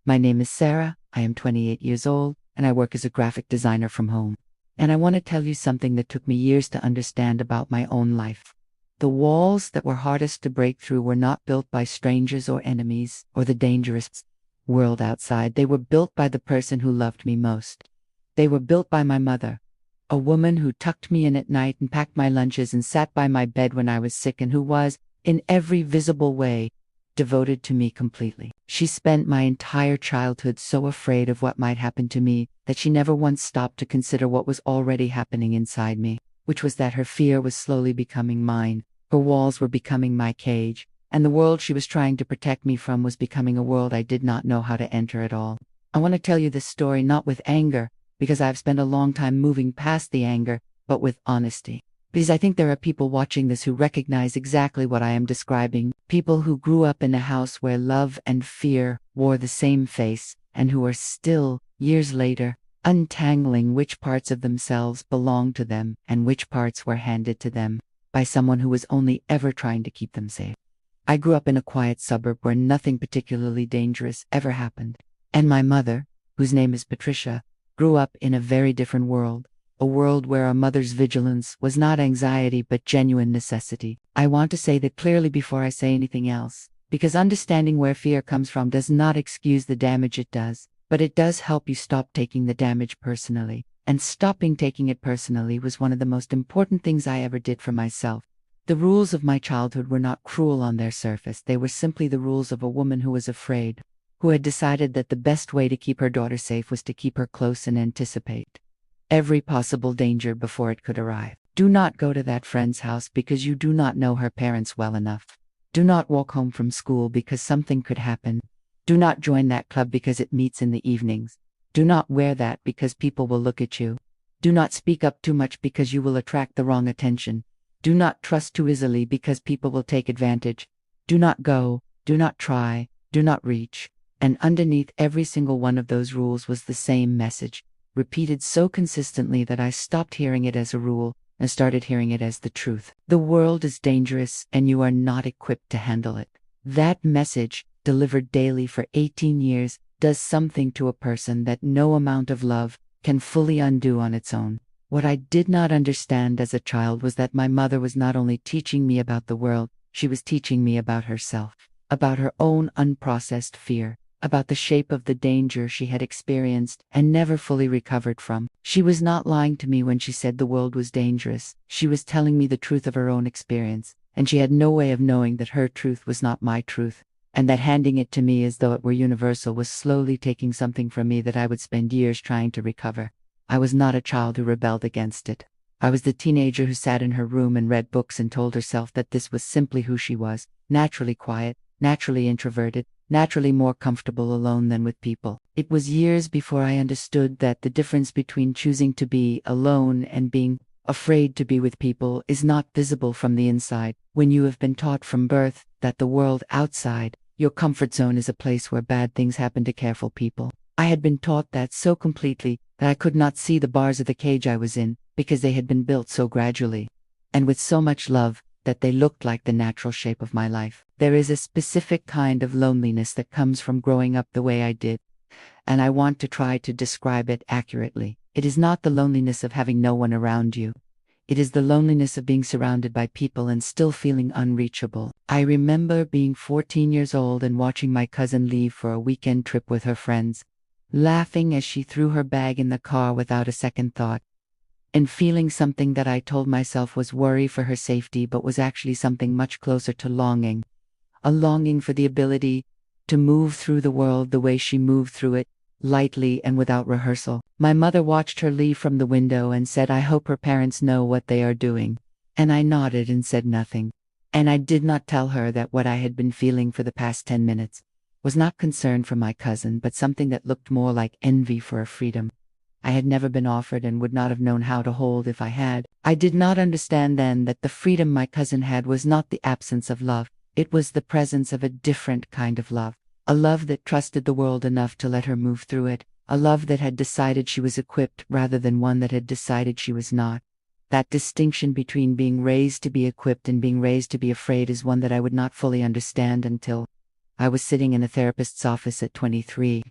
My name is Sarah, I am 28 years old, and I work as a graphic designer from home. And I want to tell you something that took me years to understand about my own life. The walls that were hardest to break through were not built by strangers or enemies or the dangerous world outside. They were built by the person who loved me most. They were built by my mother, a woman who tucked me in at night and packed my lunches and sat by my bed when I was sick, and who was, in every visible way, devoted to me completely. She spent my entire childhood so afraid of what might happen to me that she never once stopped to consider what was already happening inside me, which was that her fear was slowly becoming mine, her walls were becoming my cage, and the world she was trying to protect me from was becoming a world I did not know how to enter at all. I want to tell you this story not with anger, because I've spent a long time moving past the anger, but with honesty. Because I think there are people watching this who recognize exactly what I am describing, people who grew up in a house where love and fear wore the same face, and who are still, years later, untangling which parts of themselves belong to them and which parts were handed to them by someone who was only ever trying to keep them safe. I grew up in a quiet suburb where nothing particularly dangerous ever happened, and my mother, whose name is Patricia, grew up in a very different world. A world where a mother's vigilance was not anxiety but genuine necessity. I want to say that clearly before I say anything else, because understanding where fear comes from does not excuse the damage it does, but it does help you stop taking the damage personally. And stopping taking it personally was one of the most important things I ever did for myself. The rules of my childhood were not cruel on their surface. They were simply the rules of a woman who was afraid, who had decided that the best way to keep her daughter safe was to keep her close and anticipate every possible danger before it could arrive. Do not go to that friend's house because you do not know her parents well enough. Do not walk home from school because something could happen. Do not join that club because it meets in the evenings. Do not wear that because people will look at you. Do not speak up too much because you will attract the wrong attention. Do not trust too easily because people will take advantage. Do not go, do not try, do not reach. And underneath every single one of those rules was the same message, repeated so consistently that I stopped hearing it as a rule and started hearing it as the truth. The world is dangerous and you are not equipped to handle it. That message, delivered daily for 18 years, does something to a person that no amount of love can fully undo on its own. What I did not understand as a child was that my mother was not only teaching me about the world, she was teaching me about herself, about her own unprocessed fear, about the shape of the danger she had experienced and never fully recovered from. She was not lying to me when she said the world was dangerous. She was telling me the truth of her own experience, and she had no way of knowing that her truth was not my truth, and that handing it to me as though it were universal was slowly taking something from me that I would spend years trying to recover. I was not a child who rebelled against it. I was the teenager who sat in her room and read books and told herself that this was simply who she was, naturally quiet, naturally introverted, naturally more comfortable alone than with people. It was years before I understood that the difference between choosing to be alone and being afraid to be with people is not visible from the inside. When you have been taught from birth that the world outside, your comfort zone, is a place where bad things happen to careful people. I had been taught that so completely that I could not see the bars of the cage I was in because they had been built so gradually and with so much love that they looked like the natural shape of my life. There is a specific kind of loneliness that comes from growing up the way I did, and I want to try to describe it accurately. It is not the loneliness of having no one around you. It is the loneliness of being surrounded by people and still feeling unreachable. I remember being 14 years old and watching my cousin leave for a weekend trip with her friends, laughing as she threw her bag in the car without a second thought, and feeling something that I told myself was worry for her safety but was actually something much closer to longing. A longing for the ability to move through the world the way she moved through it, lightly and without rehearsal. My mother watched her leave from the window and said, "I hope her parents know what they are doing." And I nodded and said nothing. And I did not tell her that what I had been feeling for the past 10 minutes was not concern for my cousin, but something that looked more like envy for a freedom I had never been offered and would not have known how to hold if I had. I did not understand then that the freedom my cousin had was not the absence of love. It was the presence of a different kind of love. A love that trusted the world enough to let her move through it. A love that had decided she was equipped rather than one that had decided she was not. That distinction between being raised to be equipped and being raised to be afraid is one that I would not fully understand until I was sitting in a therapist's office at 23.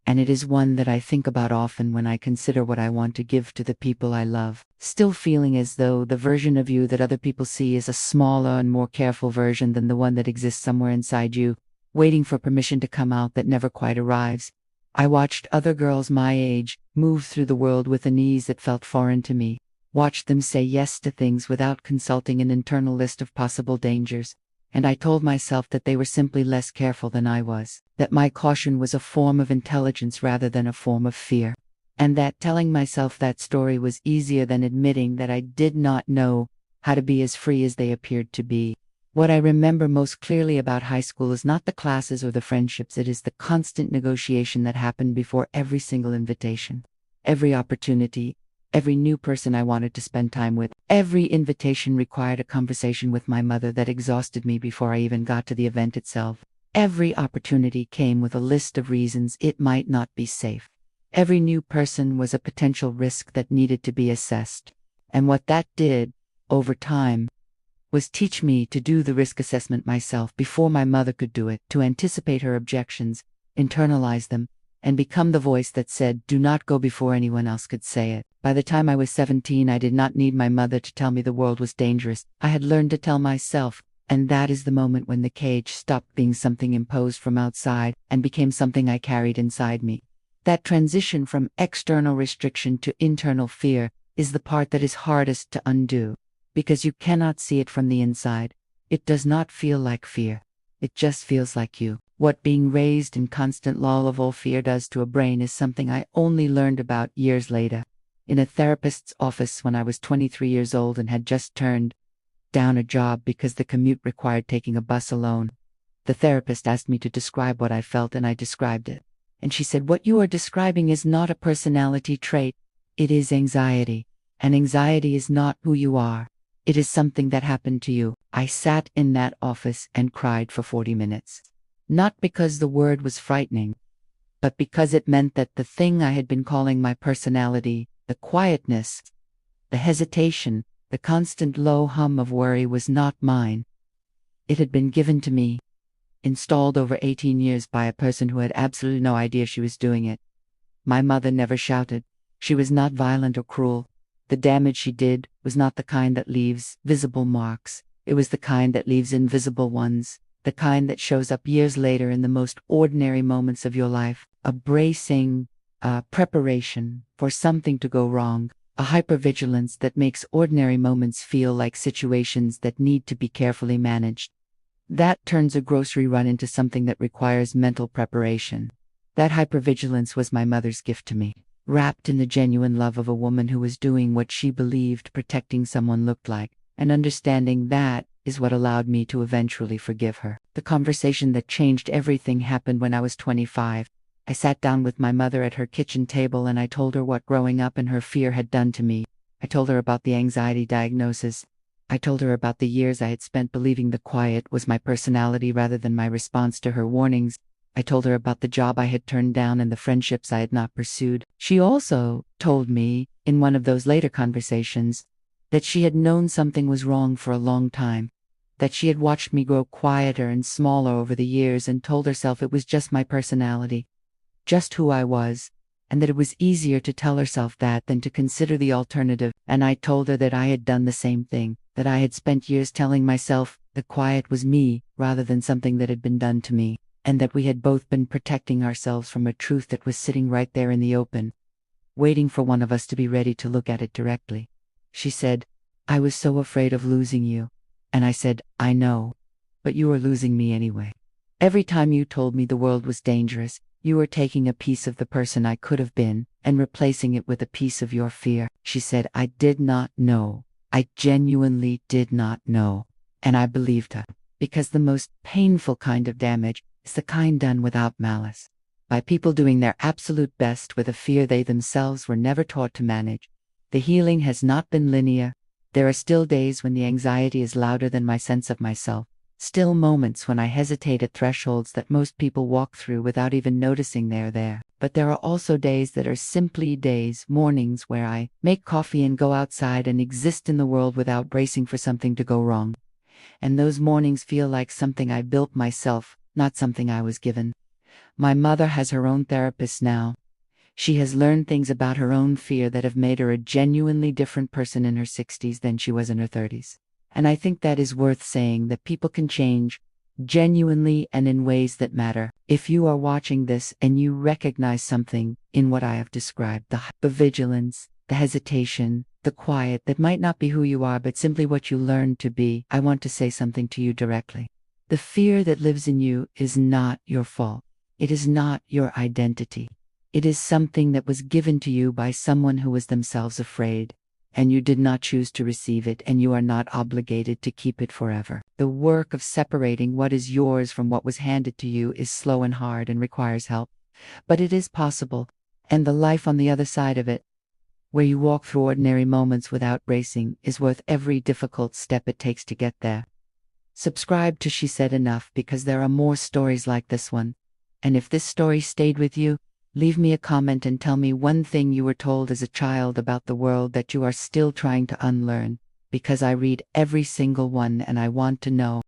and it is one that I think about often when I consider what I want to give to the people I love. Still feeling as though the version of you that other people see is a smaller and more careful version than the one that exists somewhere inside you, waiting for permission to come out that never quite arrives. I watched other girls my age move through the world with an ease that felt foreign to me, watched them say yes to things without consulting an internal list of possible dangers. And I told myself that they were simply less careful than I was, that my caution was a form of intelligence rather than a form of fear, and that telling myself that story was easier than admitting that I did not know how to be as free as they appeared to be. What I remember most clearly about high school is not the classes or the friendships, it is the constant negotiation that happened before every single invitation, every opportunity, every new person I wanted to spend time with. Every invitation required a conversation with my mother that exhausted me before I even got to the event itself. Every opportunity came with a list of reasons it might not be safe. Every new person was a potential risk that needed to be assessed. And what that did, over time, was teach me to do the risk assessment myself before my mother could do it, to anticipate her objections, internalize them, and become the voice that said, "Do not go," before anyone else could say it. By the time I was 17, I did not need my mother to tell me the world was dangerous. I had learned to tell myself, and that is the moment when the cage stopped being something imposed from outside and became something I carried inside me. That transition from external restriction to internal fear is the part that is hardest to undo, because you cannot see it from the inside. It does not feel like fear. It just feels like you. What being raised in constant lull of all fear does to a brain is something I only learned about years later. In a therapist's office when I was 23 years old and had just turned down a job because the commute required taking a bus alone. The therapist asked me to describe what I felt, and I described it. And she said, "What you are describing is not a personality trait. It is anxiety. And anxiety is not who you are. It is something that happened to you." I sat in that office and cried for 40 minutes. Not because the word was frightening, but because it meant that the thing I had been calling my personality, the quietness, the hesitation, the constant low hum of worry, was not mine. It had been given to me, installed over 18 years by a person who had absolutely no idea she was doing it. My mother never shouted. She was not violent or cruel. The damage she did was not the kind that leaves visible marks. It was the kind that leaves invisible ones. The kind that shows up years later in the most ordinary moments of your life. A bracing, preparation for something to go wrong. A hypervigilance that makes ordinary moments feel like situations that need to be carefully managed. That turns a grocery run into something that requires mental preparation. That hypervigilance was my mother's gift to me, wrapped in the genuine love of a woman who was doing what she believed protecting someone looked like, and understanding that is what allowed me to eventually forgive her. The conversation that changed everything happened when I was 25. I sat down with my mother at her kitchen table and I told her what growing up and her fear had done to me. I told her about the anxiety diagnosis. I told her about the years I had spent believing the quiet was my personality rather than my response to her warnings. I told her about the job I had turned down and the friendships I had not pursued. She also told me, in one of those later conversations, that she had known something was wrong for a long time, that she had watched me grow quieter and smaller over the years and told herself it was just my personality, just who I was, and that it was easier to tell herself that than to consider the alternative. And I told her that I had done the same thing, that I had spent years telling myself the quiet was me rather than something that had been done to me, and that we had both been protecting ourselves from a truth that was sitting right there in the open, waiting for one of us to be ready to look at it directly. She said, "I was so afraid of losing you." And I said, "I know, but you are losing me anyway. Every time you told me the world was dangerous, you were taking a piece of the person I could have been and replacing it with a piece of your fear." She said, "I did not know. I genuinely did not know." And I believed her, because the most painful kind of damage is the kind done without malice, by people doing their absolute best with a fear they themselves were never taught to manage. The healing has not been linear. There are still days when the anxiety is louder than my sense of myself. Still moments when I hesitate at thresholds that most people walk through without even noticing they're there. But there are also days that are simply days, mornings where I make coffee and go outside and exist in the world without bracing for something to go wrong. And those mornings feel like something I built myself, not something I was given. My mother has her own therapist now. She has learned things about her own fear that have made her a genuinely different person in her 60s than she was in her 30s. And I think that is worth saying, that people can change genuinely and in ways that matter. If you are watching this and you recognize something in what I have described, the hypervigilance, the hesitation, the quiet that might not be who you are but simply what you learned to be, I want to say something to you directly. The fear that lives in you is not your fault. It is not your identity. It is something that was given to you by someone who was themselves afraid, and you did not choose to receive it, and you are not obligated to keep it forever. The work of separating what is yours from what was handed to you is slow and hard and requires help, but it is possible, and the life on the other side of it, where you walk through ordinary moments without racing, is worth every difficult step it takes to get there. Subscribe to She Said Enough, because there are more stories like this one. And if this story stayed with you, leave me a comment and tell me one thing you were told as a child about the world that you are still trying to unlearn, because I read every single one and I want to know